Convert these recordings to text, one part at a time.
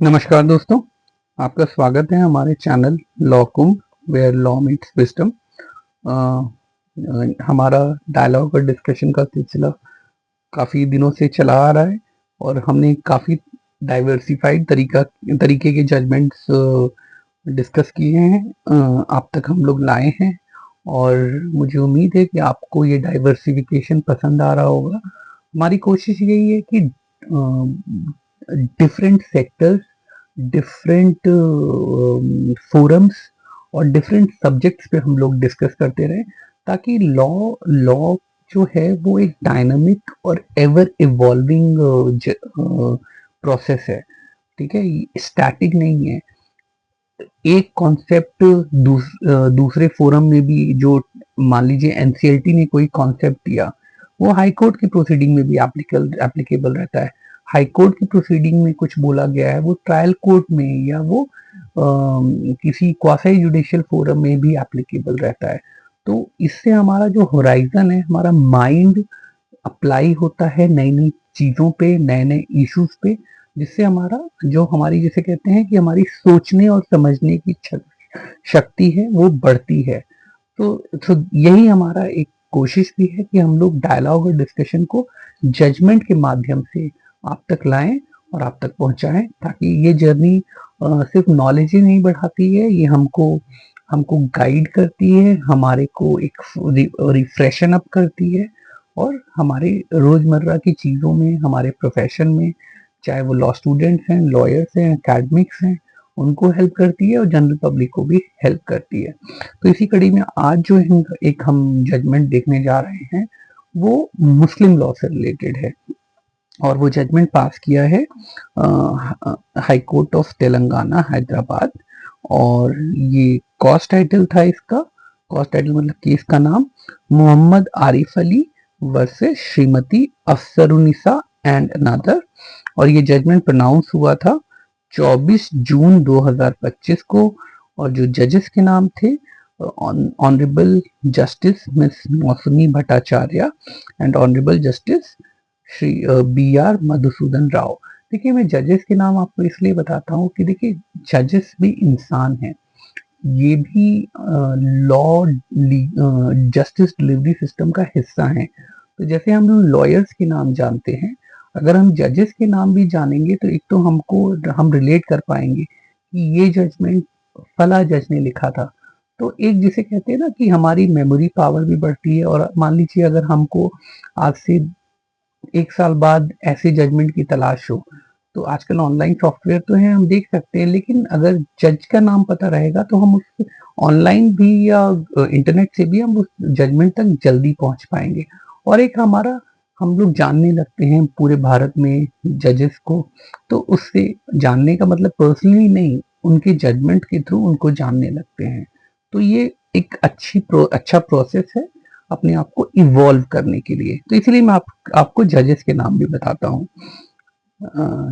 नमस्कार दोस्तों, आपका स्वागत है हमारे channel law Kumbh where law meets wisdom. हमारा डायलॉग और डिस्कशन का सिलसिला काफ़ी दिनों से चला आ रहा है और हमने काफ़ी डाइवर्सिफाइड तरीके के जजमेंट्स डिस्कस किए हैं, आप तक हम लोग लाए हैं और मुझे उम्मीद है कि आपको ये डाइवर्सिफिकेशन पसंद आ रहा होगा। हमारी कोशिश यही है कि डिफरेंट सेक्टर्स, डिफरेंट फोरम्स और डिफरेंट सब्जेक्ट्स पे हम लोग डिस्कस करते रहें, ताकि लॉ लॉ जो है वो एक डायनामिक और एवर इवॉल्विंग प्रोसेस है। ठीक है, स्टैटिक नहीं है। एक कॉन्सेप्ट दूसरे फोरम में भी, जो मान लीजिए एनसीएलटी ने कोई कॉन्सेप्ट दिया, वो हाई कोर्ट की प्रोसीडिंग में भी एप्लीकेबल रहता है। हाई कोर्ट की प्रोसीडिंग में कुछ बोला गया है, वो ट्रायल कोर्ट में या वो किसी क्वासी जुडिशियल फोरम में भी एप्लीकेबल रहता है। तो इससे हमारा जो होराइजन है, हमारा माइंड अप्लाई होता है नई नई चीजों पे, नए नए इश्यूज पे, जिससे हमारा जो हमारी जिसे कहते हैं कि हमारी सोचने और समझने की शक्ति है वो बढ़ती है। तो यही हमारा एक कोशिश भी है कि हम लोग डायलॉग और डिस्कशन को जजमेंट के माध्यम से आप तक लाएं और आप तक पहुंचाएं, ताकि ये जर्नी सिर्फ नॉलेज ही नहीं बढ़ाती है, ये हमको हमको गाइड करती है, हमारे को एक रिफ्रेशन अप करती है और हमारे रोजमर्रा की चीजों में, हमारे प्रोफेशन में, चाहे वो लॉ स्टूडेंट्स हैं, लॉयर्स हैं, एकेडमिक्स हैं, उनको हेल्प करती है और जनरल पब्लिक को भी हेल्प करती है। तो इसी कड़ी में आज जो एक हम जजमेंट देखने जा रहे हैं, वो मुस्लिम लॉ से रिलेटेड है और वो जजमेंट पास किया है high court of Telangana Hyderabad. और ये कॉस्ट टाइटल था इसका, कॉस्ट टाइटल मतलब केस का नाम Mohammad Arif Ali versus Shrimati Afsarunnisa and another. और ये जजमेंट प्रोनाउंस हुआ था 24 जून 2025 को। और जो जजेस के नाम थे, honourable justice miss Moushumi Bhattacharya and honourable justice Shri B R Madhusudan Rao. देखिए, मैं जजेस के नाम आपको इसलिए बताता हूँ कि देखिए, जजेस भी इंसान हैं, ये भी लॉ जस्टिस डिलीवरी सिस्टम का हिस्सा हैं। तो जैसे हम लॉयर्स के नाम जानते हैं, अगर हम जजेस के नाम भी जानेंगे तो एक तो हम रिलेट कर पाएंगे कि ये जजमेंट फला जज ने लिखा था। तो एक जिसे कहते हैं ना कि हमारी मेमोरी पावर भी बढ़ती है। और मान लीजिए अगर हमको आज से 1 साल बाद ऐसे जजमेंट की तलाश हो, तो आजकल ऑनलाइन सॉफ्टवेयर तो है, हम देख सकते हैं, लेकिन अगर जज का नाम पता रहेगा तो हम उस ऑनलाइन भी या इंटरनेट से भी हम उस जजमेंट तक जल्दी पहुंच पाएंगे। और एक हमारा हम लोग जानने लगते हैं पूरे भारत में जजेस को, तो उससे जानने का मतलब पर्सनली नहीं, उनके जजमेंट के थ्रू उनको जानने लगते हैं। तो ये एक अच्छा प्रोसेस है अपने आप को इवॉल्व करने के लिए। तो इसलिए मैं आपको जजेस के नाम भी बताता हूँ।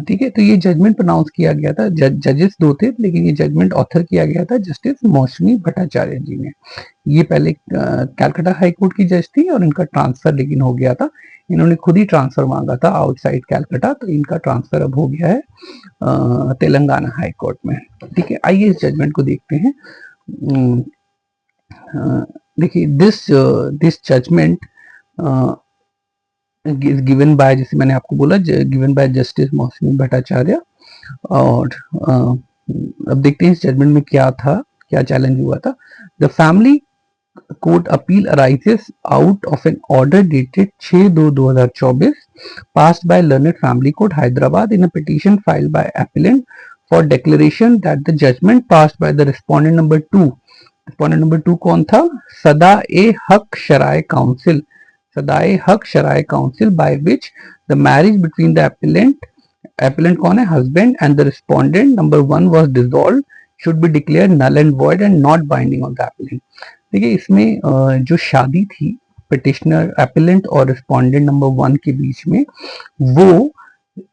ठीक है, तो ये जजमेंट प्रोनाउंस किया गया था, जजेस दो थे, लेकिन ये जजमेंट ऑथर किया गया था जस्टिस मौसमी भट्टाचार्य जी ने। ये पहले कैलकाटा हाई कोर्ट की जज थी और इनका ट्रांसफर लेकिन हो गया था। इन्होंने खुद ही ट्रांसफर मांगा था आउटसाइड कैलकाटा, तो इनका ट्रांसफर अब हो गया है तेलंगाना हाई कोर्ट में। ठीक है, आइए इस जजमेंट को देखते हैं। देखिए, दिस जजमेंट गिवन बाय, जैसे मैंने आपको बोला, गिवन बाय जस्टिस मौसमी भट्टाचार्य। और अब देखते हैं इस जजमेंट में क्या था, क्या चैलेंज हुआ था। The family court appeal arises out of an order dated 6/2/2024 passed by learned family court Hyderabad in a petition filed by appellant for declaration that the judgment passed by the respondent number 2, respondent number 2 कौन था? सदा ए हक शराय council, सदाए हक शराय council, by which the marriage between the appellant कौन है? husband and the respondent number 1 was dissolved, should be declared null and void and not binding on the appellant। देखिए, इसमें जो शादी थी पिटिशनर एपिलेंट और रिस्पोंडेंट नंबर 1 के बीच में, वो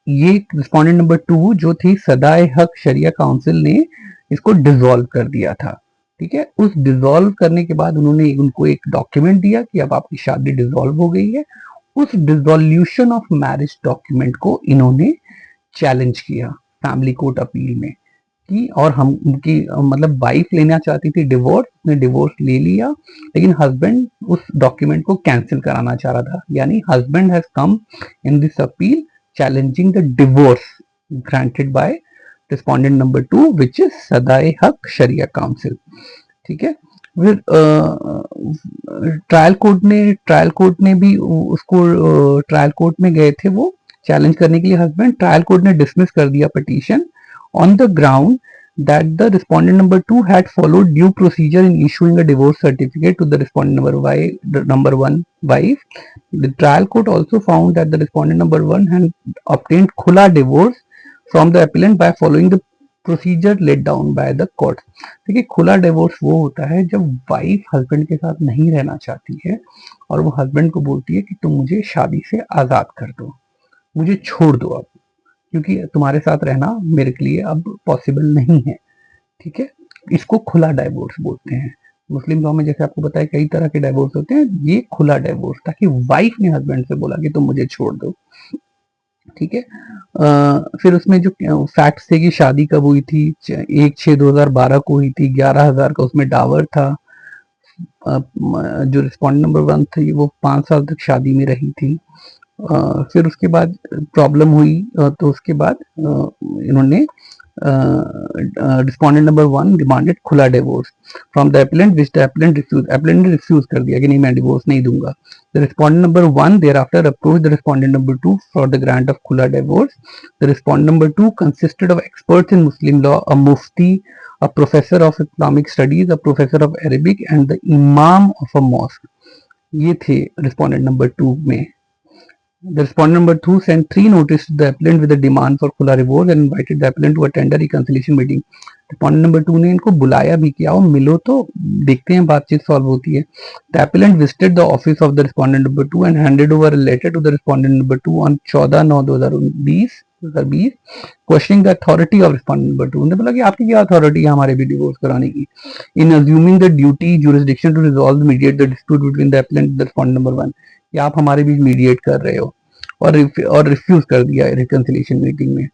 ये रिस्पोंडेंट नंबर 2 जो थी सदाए हक शरिया काउंसिल ने इसको डिसॉल्व कर दिया था। ठीक है, उस डिसॉल्व करने के बाद उन्होंने उनको एक डॉक्यूमेंट दिया कि अब आपकी शादी डिसॉल्व हो गई है। उस डिसॉल्यूशन ऑफ मैरिज डॉक्यूमेंट को इन्होंने चैलेंज किया। फैमिली कोर्ट अपील में कि और हम उनकी मतलब वाइफ लेना चाहती थी डिवोर्स, उसने डिवोर्स ले लिया, लेकिन हस्बैंड उस डॉक्यूमेंट को कैंसिल कराना चाह रहा था। यानी husband has come in this appeal challenging the divorce granted by respondent number 2 which is Sadae Haq Sharia council. ठीक है। फिर ट्रायल कोर्ट ने भी उसको ट्रायल कोर्ट में गए थे वो चैलेंज करने के लिए हस्बैंड। ट्रायल कोर्ट ने डिसमिस कर दिया petition on the ground that the respondent number 2 had followed due procedure in issuing a divorce certificate to the respondent number 1 wife. The trial court also found that the respondent number 1 had obtained khula divorce from the appellant by following the procedure laid down by the court. देखिए खुला divorce वो होता है जब wife husband के साथ नहीं रहना चाहती है और वो हस्बैंड को बोलती है कि तुम मुझे शादी से आजाद कर दो, मुझे छोड़ दो अब, क्योंकि तुम्हारे साथ रहना मेरे लिए अब पॉसिबल नहीं है। ठीक है। इसको खुला डाइवोर्स बोलते हैं। मुस्लिम लॉ में जैसे आपको बताया कई तरह के डाइवोर्स होते हैं, ये खुला डाइवोर्स ताकि वाइफ ने हस्बैंड से बोला कि तुम मुझे छोड़ दो। ठीक है। फिर उसमें जो फैक्ट्स थे कि शादी कब हुई थी, 1/6/2012 को हुई थी, 11,000 का उसमें डावर था। जो रिस्पॉन्डेंट नंबर 1 थी वो 5 साल तक शादी में रही थी। फिर उसके बाद प्रॉब्लम हुई तो उसके बाद इन्होंने रिस्पोंडेंट नंबर 1 डिमांडेड खुला divorce from the appellant which the appellant ने रिफ्यूज कर दिया कि नहीं मैं डिवोर्स नहीं दूंगा। The respondent number 1 thereafter approached the respondent number 2 for the grant of khula divorce. The respondent number 2 consisted of experts in Muslim law, a mufti, a professor of Islamic studies, a professor of Arabic and the imam of a mosque. ये थे respondent number 2 में। The respondent number 2 sent 3 notices to the appellant with a demand for khula divorce and invited the appellant to attend a reconciliation meeting. Respondent number 2 ने इनको बुलाया भी कि आओ मिलो तो देखते हैं बातचीत सॉल्व होती है। The appellant visited the office of the respondent number 2 and handed over a letter to the respondent number 2 on 14/9/2020 questioning the authority of respondent number 2. उन्होंने बोला कि आपकी क्या अथॉरिटी है हमारे भी डिवोर्स कराने की, in assuming the duty jurisdiction to resolve mediate the dispute between the appellant and the respondent number 1 कि आप हमारे बीच मीडिएट कर रहे हो, और रिफ्यूज कर दिया रिकंसिलिएशन मीटिंग में।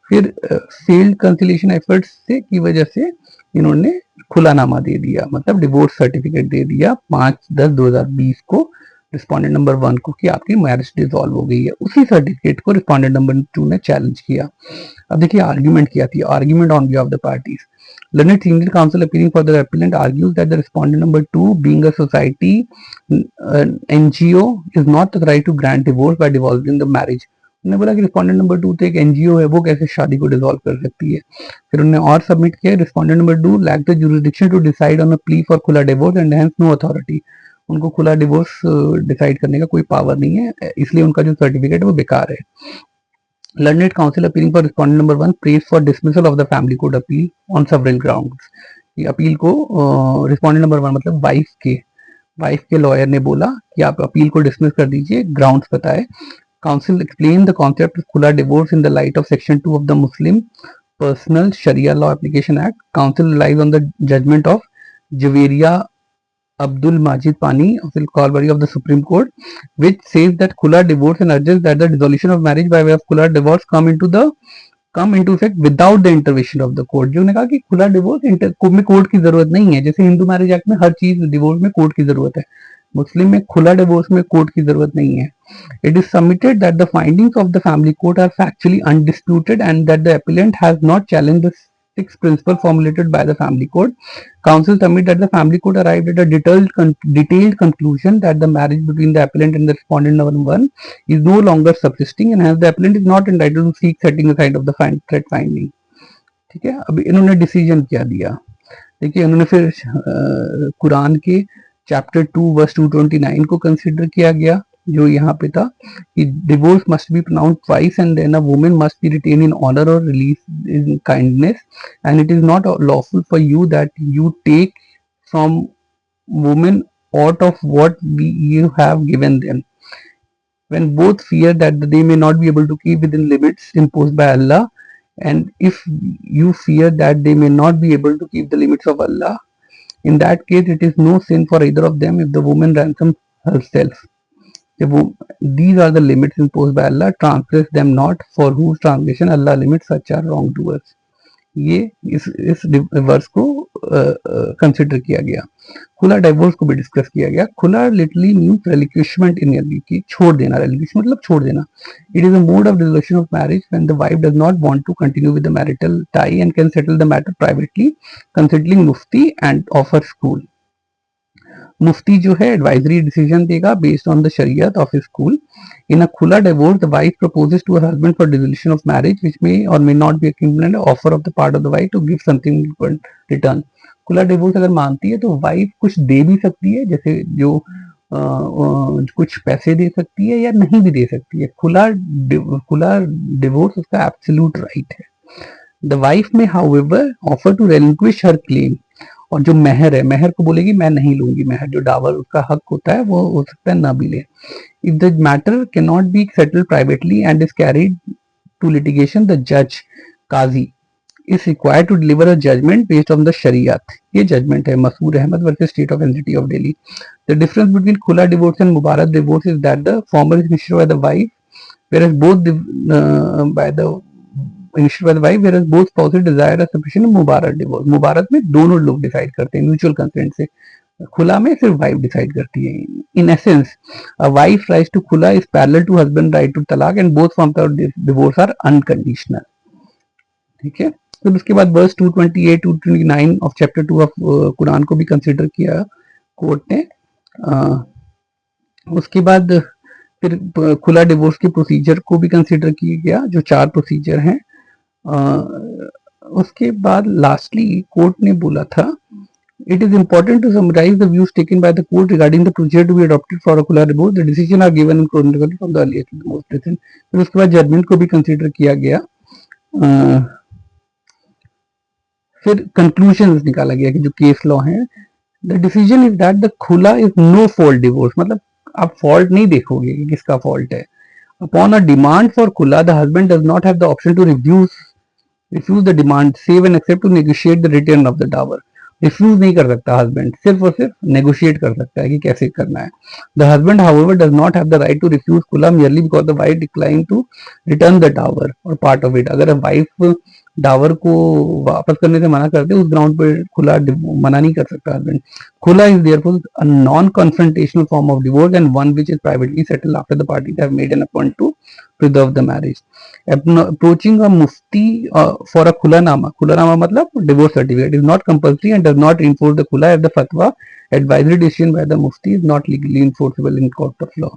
फिर फेल्ड कंसिलिएशन एफर्ट्स से की वजह से इन्होंने खुलानामा दे दिया, मतलब डिवोर्स सर्टिफिकेट दे दिया 5/10/2020 को रिस्पोंडेंट नंबर 1 को कि आपकी मैरिज डिसॉल्व हो गई है। उसी सर्टिफिकेट को रिस्पोंडेंट नंबर 2 ने चैलेंज किया। अब देखिए आर्ग्यूमेंट किया थी, argument on behalf of the parties. Learned senior counsel appealing for the appellant argues that the respondent number 2 being a society NGO is not the right to grant divorce by dissolving the marriage. उन्होंने बोला कि respondent number 2 तो एक NGO है, वो कैसे शादी को डिसॉल्व कर सकती है। फिर उन्होंने और सबमिट किया respondent number 2 lack the jurisdiction to decide on a plea for khula divorce and hence no authority. उनको खुला डिवोर्स डिसाइड करने का कोई पावर नहीं है, इसलिए उनका जो सर्टिफिकेट है वो बेकार है। Learned counsel appealing for respondent number 1 praised for dismissal of the family court appeal on several grounds. ये अपील को रिस्पोंडेंट नंबर 1 मतलब वाइफ के लॉयर ने बोला कि आप अपील को डिसमिस कर दीजिए, ग्राउंड्स बताए। Counsel explain the concept of khula divorce in the light of section 2 of the Muslim personal Sharia law application act. Counsel relies on the judgement of Javeria Abdul Majid Pani of the Calvary of the Supreme Court, which says that khula divorce and urges that the dissolution of marriage by way of khula divorce come into effect without the intervention of the court. जो ने कहा कि खुला divorce में court की जरूरत नहीं है, जैसे हिंदू मैरिज एक्ट में हर चीज डिवोर्स में कोर्ट की जरूरत है, मुस्लिम में खुला डिवोर्स में कोर्ट की जरूरत नहीं है। It is submitted that the findings of the family court are factually undisputed and that the appellant has not challenged the 6 principles formulated by the family court. Counsel submit that the family court arrived at a detailed conclusion that the marriage between the appellant and the respondent number 1 is no longer subsisting and hence the appellant is not entitled to seek setting aside of the threat finding. ठीक है। अब इन्होंने decision क्या दिया, देखिए इन्होंने फिर कुरान के चैप्टर 2 वर्स 229 को कंसिडर किया गया, जो यहाँ पे था कि divorce must be pronounced twice and then a woman must be retained in honour or release in kindness and it is not lawful for you that you take from women out of what you have given them when both fear that they may not be able to keep within limits imposed by Allah, and if you fear that they may not be able to keep the limits of Allah, in that case it is no sin for either of them if the woman ransom herself. जब वो these are the limits impose by Allah, transgress them not, for whose transgression Allah limit such are wrong doers. ये इस verse को consider किया गया। खुला divorce को भी डिस्कस किया गया। खुला लिटरली मीन्स रिलिक्विशमेंट इन अरबी की छोड़ देना, रिलिक्विश मतलब छोड़ देना। It is a mode of dissolution of marriage when the wife does not want to continue with the marital tie and can settle the matter privately considering mufti and of her school. Mufti जो है advisory decision देगा based on the Shariat of school. In a khula divorce the wife proposes to her husband for dissolution of marriage which may or may not be equivalent offer of the part of the wife to give something in return. खुला divorce अगर मांगती है तो wife कुछ दे भी सकती है, जैसे जो कुछ पैसे दे सकती है या नहीं भी दे सकती है। खुला डिवोर्स उसका एब्सोल्यूट राइट है। The wife may however offer to relinquish her claim, और जो मेहर है, मेहर को बोलेगी मैं नहीं लूंगी, मेहर जो डावर उसका हक होता है वो हो सकता है ना भी ले। If the matter can not be settled privately and is carried to litigation, the जज qazi is required to deliver a judgement based on the Shariat. ये जजमेंट है Masoor Ahmad versus state of and city of Delhi. The difference between khula divorce and mubarak divorce is that the former is initiated by the wife whereas both by the initiated by the wife, whereas both spouses desire a separation of mubarak divorce. मुबारक में दोनों लोग decide करते हैं mutual consent से, खुला में सिर्फ वाइफ डिसाइड करती है। In essence a wife rights to khula is parallel to husband right to talaq and both forms of divorce are unconditional. ठीक है, तो उसके बाद verse 228 229 of chapter 2 of Quran को भी कंसीडर किया कोर्ट ने। उसके बाद फिर खुला डिवोर्स के प्रोसीजर को भी कंसीडर किया गया, जो 4 प्रोसीजर हैं। उसके बाद लास्टली कोर्ट ने बोला था, it is important to summarize the views taken by the court regarding the procedure to be adopted for a खुला divorce. The decision are given in chronological from the earliest to the most recent. फिर उसके बाद judgement को भी consider किया गया। फिर conclusion निकाला गया कि जो केस लॉ है, the decision is that the khula is no fault divorce, मतलब आप फॉल्ट नहीं देखोगे कि किसका फॉल्ट है। Upon a demand for khula the husband does not have the option to refuse the demand save and except to negotiate the return of the dower. Refuse नहीं कर सकता हस्बैंड, सिर्फ और सिर्फ नेगोशिएट कर सकता है कि कैसे करना है। The husband however does not have the right to refuse खुला merely because the wife declined to return the dower or part of it। अगर वाइफ डावर को वापस करने से मना करते उस ग्राउंड पर खुला मना नहीं कर सकता हस्बैंड। खुला is therefore a non-confrontational form of divorce and one which is privately settled after the parties have made an appointment to preserve the marriage. Approaching a mufti for a खुलानामा मतलब divorce certificate is not compulsory and does not reinforce the khula if the fatwa advisory decision by the mufti is not legally enforceable in court of law।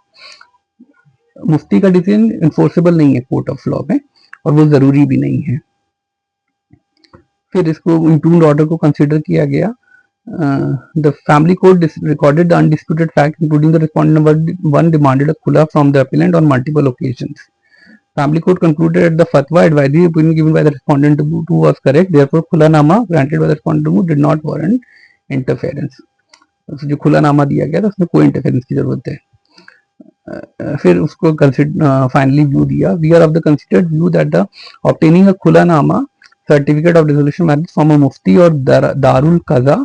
मुफ्ती का decision enforceable नहीं है court of law में और वो जरूरी भी नहीं है। फिर इसको इंटून्ड ऑर्डर को कंसीडर किया गया। The family court recorded the undisputed facts, including the respondent number 1 demanded a khula from the appellant on multiple occasions. Family court concluded that the fatwa advisory opinion given by the respondent 2 was correct. Therefore, खुलानामा granted by the respondent 2 did not warrant interference. जो खुलानामा दिया गया था उसमें कोई interference की जरूरत है। फिर उसको फाइनली व्यू दिया। We are of the considered view that the obtaining a khulanama certificate of dissolution marriage from a mufti or darul qaza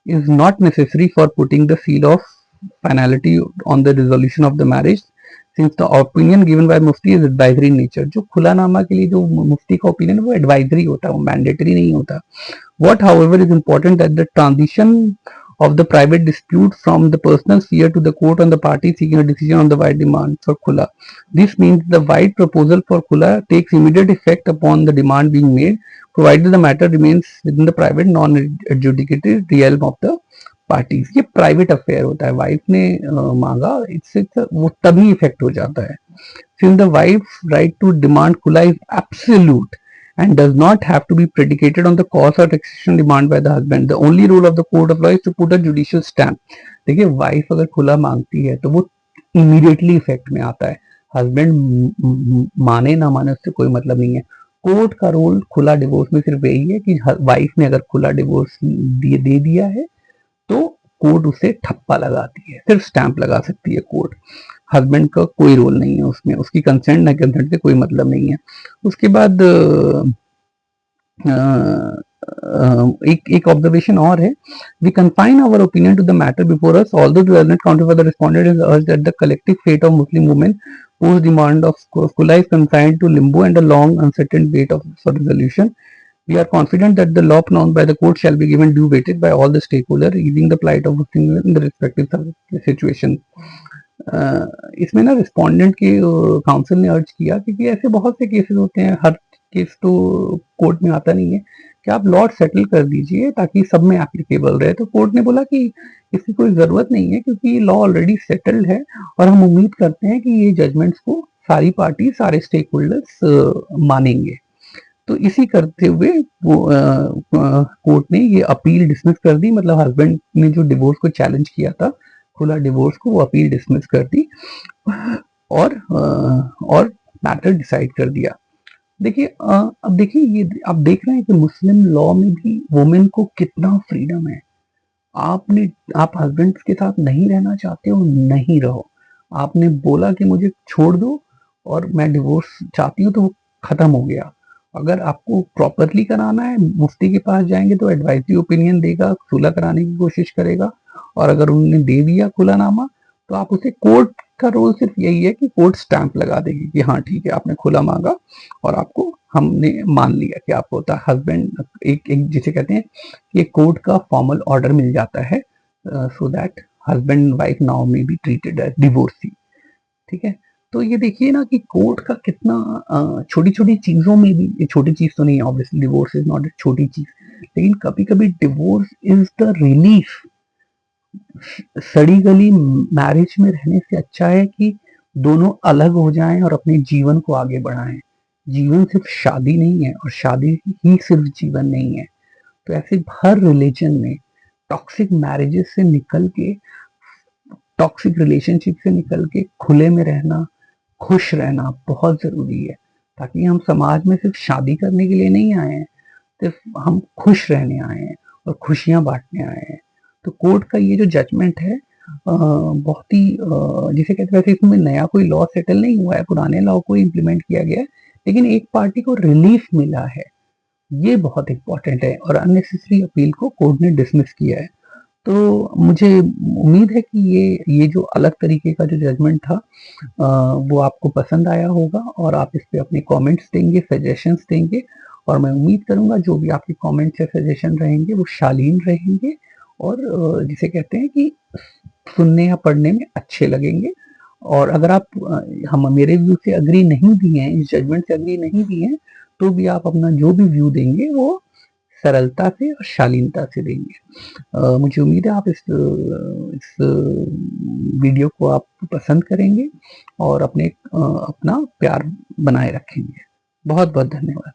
is not necessary for putting the seal of finality on the dissolution of the marriage, since the opinion given by mufti is advisory in nature। जो खुलानामा के लिए जो मुफ्ती का opinion है वो advisory होता है, वो मैंडेटरी नहीं होता। What however is important that the transition of the private dispute from the personal sphere to the court on the party seeking a decision on the wide demand for khula. This means the wide proposal for khula takes immediate effect upon the demand being made, provided the matter remains within the private non-adjudicated realm of the parties। ये private affair होता है, wife ने मांगा इससे वो तभी effect हो जाता है। Since the wife's right to demand khula is absolute and does not have to be predicated on the cost or taxation demand by the husband, the only role of the court of law is to put a judicial stamp। देखिए wife अगर खुला मांगती है तो वो immediately effect में आता है, हस्बैंड माने ना माने उससे कोई मतलब नहीं है। कोर्ट का रोल खुला डिवोर्स में सिर्फ यही है कि वाइफ ने अगर खुला डिवोर्स दे दिया है तो कोर्ट उसे ठप्पा लगाती है, सिर्फ स्टैंप लगा सकती है कोर्ट। हस्बैंड का कोई रोल नहीं है उसमें, उसकी कंसेंट ना कंसेंट से कोई मतलब नहीं है। उसके बाद एक ऑब्जर्वेशन और है, we confine our opinion to the matter before us, although the relevant counsel for the respondent is urged that the collective fate of Muslim women post demand of khula is consigned to limbo and a long uncertain wait of for resolution. We are confident that the law pronounced by the court shall be given due weightage by all the stakeholders, easing the plight of Muslim women in the respective situation. इसमें ना respondent के council ने अर्ज किया, क्योंकि ऐसे बहुत से केसेस होते हैं, हर केस तो कोर्ट में आता नहीं है, कि आप लॉ सेटल कर दीजिए ताकि सब में एप्लीकेबल रहे. तो कोर्ट ने बोला कि इसकी कोई ज़रूरत नहीं है, क्योंकि ये लॉ ऑलरेडी सेटल्ड है और हम उम्मीद करते हैं कि ये जजमेंट्स को सारी पार्टी, सारे स्टेक होल्डर्स मानेंगे. तो इसी करते हुए कोर्ट ने ये अपील डिसमिस कर दी. मतलब हस्बैंड ने जो डिवोर्स को चैलेंज किया था, खुला डिवोर्स को, वो अपील डिसमिस कर दी और मैटर डिसाइड कर दिया. देखिए अब देखिए, ये आप देख रहे हैं कि मुस्लिम लॉ में भी वुमेन को कितना फ्रीडम है. आप हस्बैंड के साथ नहीं रहना चाहते हो, नहीं रहो. आपने बोला कि मुझे छोड़ दो और मैं डिवोर्स चाहती हूँ, तो वो खत्म हो गया. अगर आपको प्रॉपरली कराना है, मुफ्ती के पास जाएंगे तो एडवाइजरी ओपिनियन देगा, सुलह कराने की कोशिश करेगा. और अगर उन्होंने दे दिया खुलानामा, तो आप उसे, कोर्ट का रोल सिर्फ यही है कि कोर्ट स्टैंप लगा देगी कि हाँ ठीक है, आपने खुला मांगा और आपको हमने मान लिया कि आपको होता है हस्बैंड. एक जिसे कहते हैं कि कोर्ट का फॉर्मल ऑर्डर मिल जाता है, so that husband and wife now में बी ट्रीटेड एज डिवोर्सी. ठीक है. तो ये देखिए ना कि कोर्ट का कितना छोटी छोटी चीजों में भी, ये छोटी चीज तो नहीं है, obviously divorce is not a छोटी चीज, लेकिन कभी कभी डिवोर्स इज द रिलीफ. सड़ी गली मैरिज में रहने से अच्छा है कि दोनों अलग हो जाएं और अपने जीवन को आगे बढ़ाएं. जीवन सिर्फ शादी नहीं है और शादी ही सिर्फ जीवन नहीं है. तो ऐसे हर रिलीजन में टॉक्सिक मैरिजेस से निकल के, टॉक्सिक रिलेशनशिप से निकल के खुले में रहना, खुश रहना बहुत जरूरी है. ताकि हम समाज में सिर्फ शादी करने के लिए नहीं आए हैं, सिर्फ हम खुश रहने आए हैं और खुशियां बांटने आए हैं. तो कोर्ट का ये जो जजमेंट है, बहुत ही जिसे कहते हैं, वैसे इसमें नया कोई लॉ सेटल नहीं हुआ है, पुराने लॉ को इम्प्लीमेंट किया गया है, लेकिन एक पार्टी को रिलीफ मिला है. ये बहुत इंपॉर्टेंट है. और अननेसेसरी अपील को कोर्ट ने डिसमिस किया है. तो मुझे उम्मीद है कि ये जो अलग तरीके का जो जजमेंट था, वो आपको पसंद आया होगा और आप इस पे अपने कमेंट्स देंगे, सजेशंस देंगे. और मैं उम्मीद करूंगा जो भी आपके कमेंट्स या सजेशन रहेंगे वो शालीन रहेंगे और जिसे कहते हैं कि सुनने या पढ़ने में अच्छे लगेंगे. और अगर आप हम मेरे व्यू से अग्री नहीं भी हैं, इस जजमेंट से अग्री नहीं भी हैं, तो भी आप अपना जो भी व्यू देंगे वो सरलता से और शालीनता से देंगे. मुझे उम्मीद है आप इस वीडियो को आप पसंद करेंगे और अपना प्यार बनाए रखेंगे. बहुत बहुत धन्यवाद.